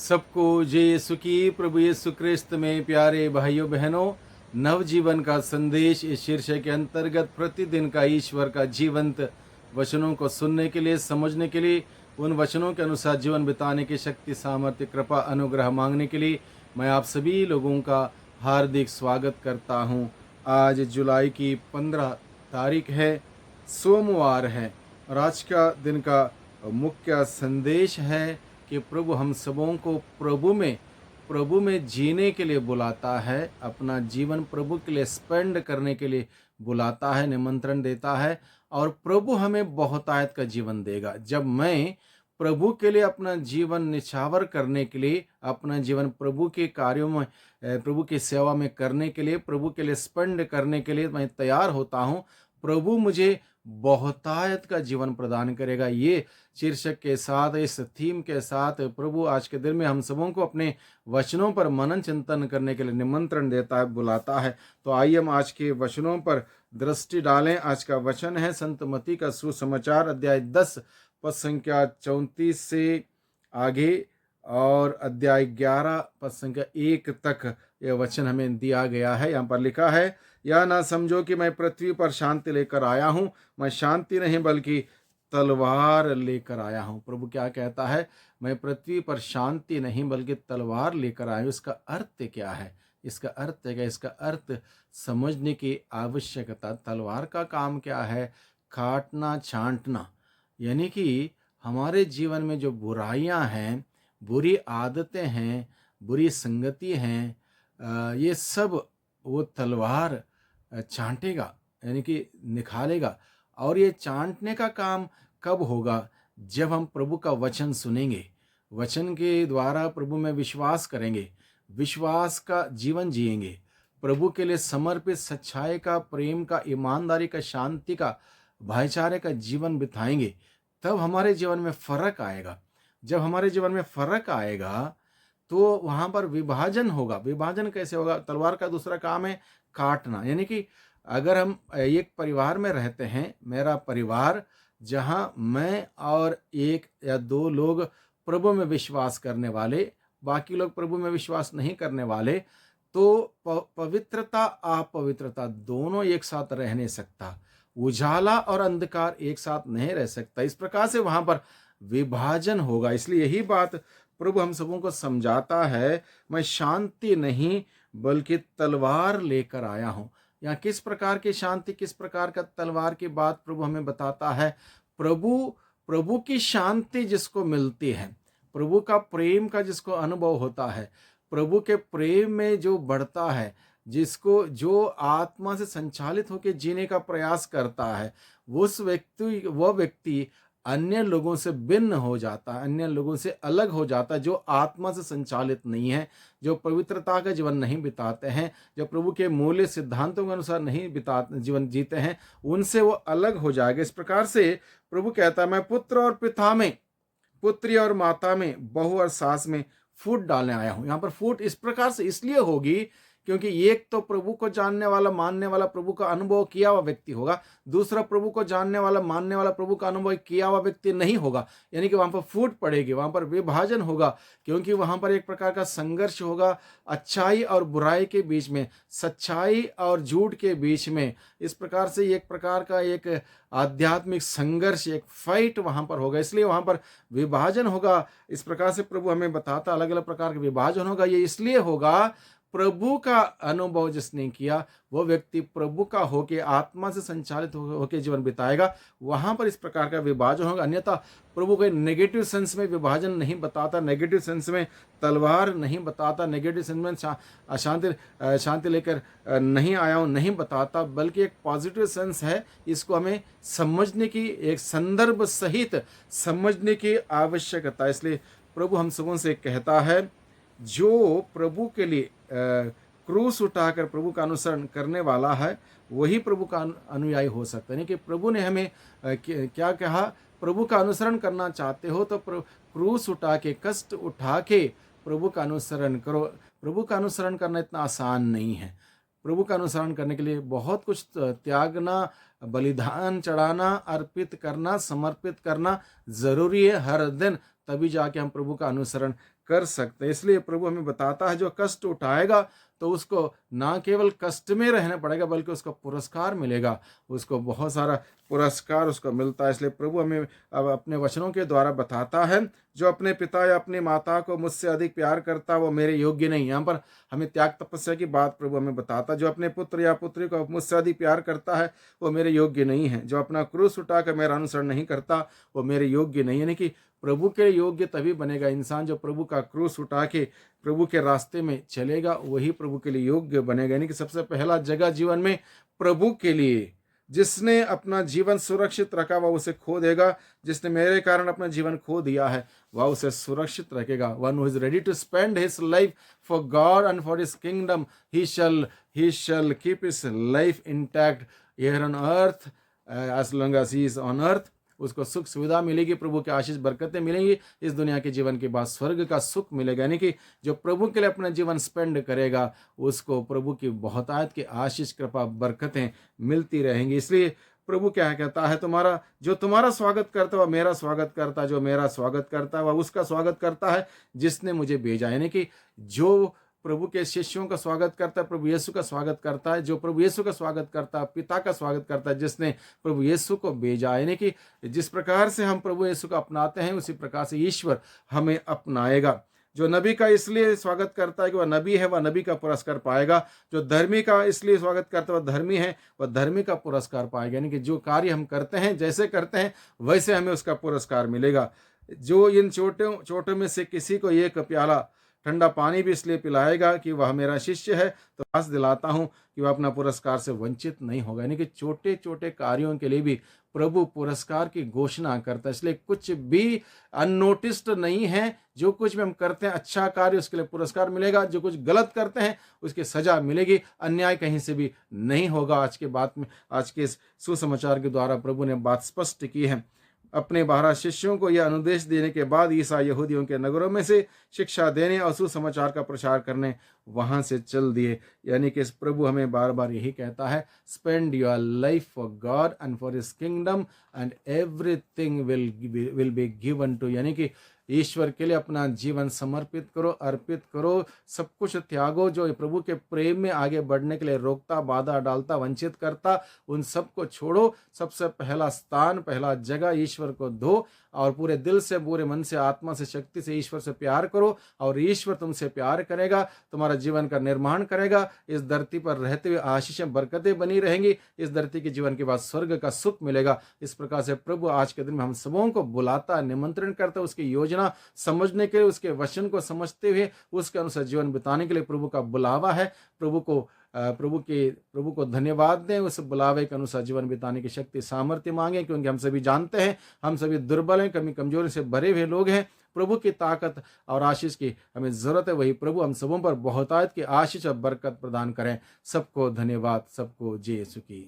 सबको जय यीशु की। प्रभु यीशु क्रिस्त में प्यारे भाइयों बहनों, नवजीवन का संदेश इस शीर्षक के अंतर्गत प्रतिदिन का ईश्वर का जीवंत वचनों को सुनने के लिए, समझने के लिए, उन वचनों के अनुसार जीवन बिताने की शक्ति, सामर्थ्य, कृपा, अनुग्रह मांगने के लिए मैं आप सभी लोगों का हार्दिक स्वागत करता हूं। आज जुलाई की 15 तारीख है, सोमवार है और आज का दिन का मुख्य संदेश है कि प्रभु हम सबों को प्रभु में जीने के लिए बुलाता है, अपना जीवन प्रभु के लिए स्पेंड करने के लिए बुलाता है, निमंत्रण देता है और प्रभु हमें बहुतायत का जीवन देगा। जब मैं प्रभु के लिए अपना जीवन निछावर करने के लिए, अपना जीवन प्रभु के कार्यों में, प्रभु की सेवा में करने के लिए, प्रभु के लिए स्पेंड करने के लिए मैं तैयार होता हूँ, प्रभु मुझे बहुतायत का जीवन प्रदान करेगा। ये शीर्षक के साथ, इस थीम के साथ प्रभु आज के दिन में हम सबों को अपने वचनों पर मनन चिंतन करने के लिए निमंत्रण देता है, बुलाता है। तो आइए हम आज के वचनों पर दृष्टि डालें। आज का वचन है संत मत्ती का सुसमाचार अध्याय 10 पद संख्या 34 से आगे और अध्याय 11 पद संख्या 1 तक यह वचन हमें दिया गया है। यहाँ पर लिखा है, या ना समझो कि मैं पृथ्वी पर शांति लेकर आया हूँ, मैं शांति नहीं बल्कि तलवार लेकर आया हूँ। प्रभु क्या कहता है? मैं पृथ्वी पर शांति नहीं बल्कि तलवार लेकर आया हूँ। इसका अर्थ क्या है? इसका अर्थ क्या? इसका अर्थ समझने की आवश्यकता। तलवार का काम क्या है? काटना, छांटना। यानी कि हमारे जीवन में जो बुराइयां हैं, बुरी आदतें हैं, बुरी संगति हैं, ये सब वो तलवार छांटेगा, यानी कि निकालेगा। और ये छांटने का काम कब होगा? जब हम प्रभु का वचन सुनेंगे, वचन के द्वारा प्रभु में विश्वास करेंगे, विश्वास का जीवन जिएंगे, प्रभु के लिए समर्पित सच्चाई का, प्रेम का, ईमानदारी का, शांति का, भाईचारे का जीवन बिताएंगे, तब हमारे जीवन में फर्क आएगा। जब हमारे जीवन में फर्क आएगा तो वहां पर विभाजन होगा। विभाजन कैसे होगा? तलवार का दूसरा काम है काटना। यानी कि अगर हम एक परिवार में रहते हैं, मेरा परिवार जहां मैं और एक या दो लोग प्रभु में विश्वास करने वाले, बाकी लोग प्रभु में विश्वास नहीं करने वाले, तो पवित्रता अपवित्रता दोनों एक साथ रह नहीं सकता। उजाला और अंधकार एक साथ नहीं रह सकता। इस प्रकार से वहां पर विभाजन होगा। इसलिए यही बात प्रभु हम सबों को समझाता है, मैं शांति नहीं बल्कि तलवार लेकर आया हूं। यहाँ किस प्रकार की शांति, किस प्रकार का तलवार की बात प्रभु हमें बताता है? प्रभु की शांति जिसको मिलती है, प्रभु का प्रेम का जिसको अनुभव होता है, प्रभु के प्रेम में जो बढ़ता है, जिसको जो आत्मा से संचालित होकर जीने का प्रयास करता है, वह व्यक्ति अन्य लोगों से भिन्न हो जाता है, अन्य लोगों से अलग हो जाता है। जो आत्मा से संचालित नहीं है, जो पवित्रता का जीवन नहीं बिताते हैं, जो प्रभु के मूल्य सिद्धांतों के अनुसार नहीं जीवन जीते हैं, उनसे वो अलग हो जाएगा। इस प्रकार से प्रभु कहता है, मैं पुत्र और पिता में, पुत्री और माता में, बहू और सास में फूट डालने आया हूं। यहाँ पर फूट इस प्रकार से इसलिए होगी क्योंकि एक तो प्रभु को जानने वाला, मानने वाला, प्रभु का अनुभव किया हुआ व्यक्ति होगा, दूसरा प्रभु को जानने वाला, मानने वाला, प्रभु का अनुभव किया हुआ व्यक्ति नहीं होगा। यानी कि वहां पर फूट पड़ेगी, वहां पर विभाजन होगा, क्योंकि वहां पर एक प्रकार का संघर्ष होगा, अच्छाई और बुराई के बीच में, सच्चाई और झूठ के बीच में। इस प्रकार से एक प्रकार का एक आध्यात्मिक संघर्ष, एक फाइट वहां पर होगा। इसलिए वहां पर विभाजन होगा। इस प्रकार से प्रभु हमें बताता, अलग अलग प्रकार का विभाजन होगा। ये इसलिए होगा, प्रभु का अनुभव जिसने किया वो व्यक्ति प्रभु का होके, आत्मा से संचालित होके जीवन बिताएगा। वहां पर इस प्रकार का विभाजन होगा। अन्यथा प्रभु के नेगेटिव सेंस में विभाजन नहीं बताता, नेगेटिव सेंस में तलवार नहीं बताता, नेगेटिव सेंस में शांति लेकर नहीं आया हूं नहीं बताता, बल्कि एक पॉजिटिव सेंस है। इसको हमें समझने की, एक संदर्भ सहित समझने की आवश्यकता। इसलिए प्रभु हम सबों से कहता है, जो प्रभु के लिए क्रूस उठाकर प्रभु का अनुसरण करने वाला है, वही प्रभु का अनुयायी हो सकता है। यानी कि प्रभु ने हमें क्या कहा? प्रभु का अनुसरण करना चाहते हो तो क्रूस उठा के, कष्ट उठा के प्रभु का अनुसरण करो। प्रभु का अनुसरण करना इतना आसान नहीं है। प्रभु का अनुसरण करने के लिए बहुत कुछ त्यागना, बलिदान चढ़ाना, अर्पित करना, समर्पित करना जरूरी है हर दिन। तभी जाके हम प्रभु का अनुसरण कर सकते हैं। इसलिए प्रभु हमें बताता है, जो कष्ट उठाएगा तो उसको ना केवल कष्ट में रहना पड़ेगा, बल्कि उसको पुरस्कार मिलेगा, उसको बहुत सारा पुरस्कार उसको मिलता है। इसलिए प्रभु हमें अब अपने वचनों के द्वारा बताता है, जो अपने पिता या अपनी माता को मुझसे अधिक प्यार करता वो मेरे योग्य नहीं। यहाँ पर हमें त्याग तपस्या की बात प्रभु हमें बताता, जो अपने पुत्र या पुत्री को मुझसे अधिक प्यार करता है वो मेरे योग्य नहीं है। जो अपना क्रूस उठाकर मेरा अनुसरण नहीं करता वो मेरे योग्य नहीं। यानी कि प्रभु के योग्य तभी बनेगा इंसान, जो प्रभु का क्रूस उठा के प्रभु के रास्ते में चलेगा, वही प्रभु के लिए योग्य बनेगा। यानी कि सबसे पहला जगह जीवन में प्रभु के लिए, जिसने अपना जीवन सुरक्षित रखा वह उसे खो देगा, जिसने मेरे कारण अपना जीवन खो दिया है वह उसे सुरक्षित रखेगा। One who is ready to spend his life for God and for his kingdom, he shall keep his life intact here on earth as long as he is on earth. उसको सुख सुविधा मिलेगी, प्रभु की आशीष बरकतें मिलेंगी, इस दुनिया के जीवन के बाद स्वर्ग का सुख मिलेगा। यानी कि जो प्रभु के लिए अपना जीवन स्पेंड करेगा उसको प्रभु की बहुतायत की आशीष कृपा बरकतें मिलती रहेंगी। इसलिए प्रभु क्या कहता है, जो तुम्हारा स्वागत करता है वह मेरा स्वागत करता है, जो मेरा स्वागत करता है वह उसका स्वागत करता है जिसने मुझे भेजा। यानी कि जो प्रभु के शिष्यों का स्वागत करता है प्रभु यीशु का स्वागत करता है, जो प्रभु यीशु का स्वागत करता है पिता का स्वागत करता है जिसने प्रभु यीशु को भेजा। यानी कि जिस प्रकार से हम प्रभु यीशु को अपनाते हैं उसी प्रकार से ईश्वर हमें अपनाएगा। जो नबी का इसलिए स्वागत करता है कि वह नबी है, वह नबी का पुरस्कार पाएगा। जो धर्मी का इसलिए स्वागत करता है वह धर्मी है, वह धर्मी का पुरस्कार पाएगा। यानी कि जो कार्य हम करते हैं, जैसे करते हैं वैसे हमें उसका पुरस्कार मिलेगा। जो इन चोटों में से किसी को एक प्याला ठंडा पानी भी इसलिए पिलाएगा कि वह मेरा शिष्य है, तो आस दिलाता हूं कि वह अपना पुरस्कार से वंचित नहीं होगा। यानी कि छोटे छोटे कार्यों के लिए भी प्रभु पुरस्कार की घोषणा करता है। इसलिए कुछ भी अननोटिस्ड नहीं है। जो कुछ भी हम करते हैं अच्छा कार्य, उसके लिए पुरस्कार मिलेगा। जो कुछ गलत करते हैं उसकी सजा मिलेगी। अन्याय कहीं से भी नहीं होगा। आज के इस सुसमाचार के द्वारा प्रभु ने बात स्पष्ट की है। अपने 12 शिष्यों को यह अनुदेश देने के बाद ईसा यहूदियों के नगरों में से शिक्षा देने और सुसमाचार का प्रचार करने वहां से चल दिए। यानी कि प्रभु हमें बार बार यही कहता है, spend your life for God and for his kingdom and everything will be given to. यानी कि ईश्वर के लिए अपना जीवन समर्पित करो, अर्पित करो, सब कुछ त्यागो जो प्रभु के प्रेम में आगे बढ़ने के लिए रोकता, बाधा डालता, वंचित करता, उन सबको छोड़ो। सबसे पहला स्थान, पहला जगह ईश्वर को दो और पूरे दिल से, पूरे मन से, आत्मा से, शक्ति से ईश्वर से प्यार करो और ईश्वर तुमसे प्यार करेगा, तुम्हारा जीवन का निर्माण करेगा। इस धरती पर रहते हुए आशीषें, बरकतें बनी रहेंगी। इस धरती के जीवन के बाद स्वर्ग का सुख मिलेगा। इस प्रकार से प्रभु आज के दिन में हम सबों को बुलाता, निमंत्रण करता, उसकी योजना समझने के लिए, उसके वचन को समझते हुए उसके अनुसार जीवन बिताने के लिए प्रभु का बुलावा है। प्रभु को धन्यवाद दें। उस बुलावे के अनुसार जीवन बिताने की शक्ति, सामर्थ्य मांगे, क्योंकि हम सभी जानते हैं हम सभी दुर्बल हैं, कमी कमजोरी से भरे हुए लोग हैं। प्रभु की ताकत और आशीष की हमें जरूरत है। वही प्रभु हम सबों पर बहुतायत की आशीष और बरकत प्रदान करें। सबको धन्यवाद, सबको जय यीशु की।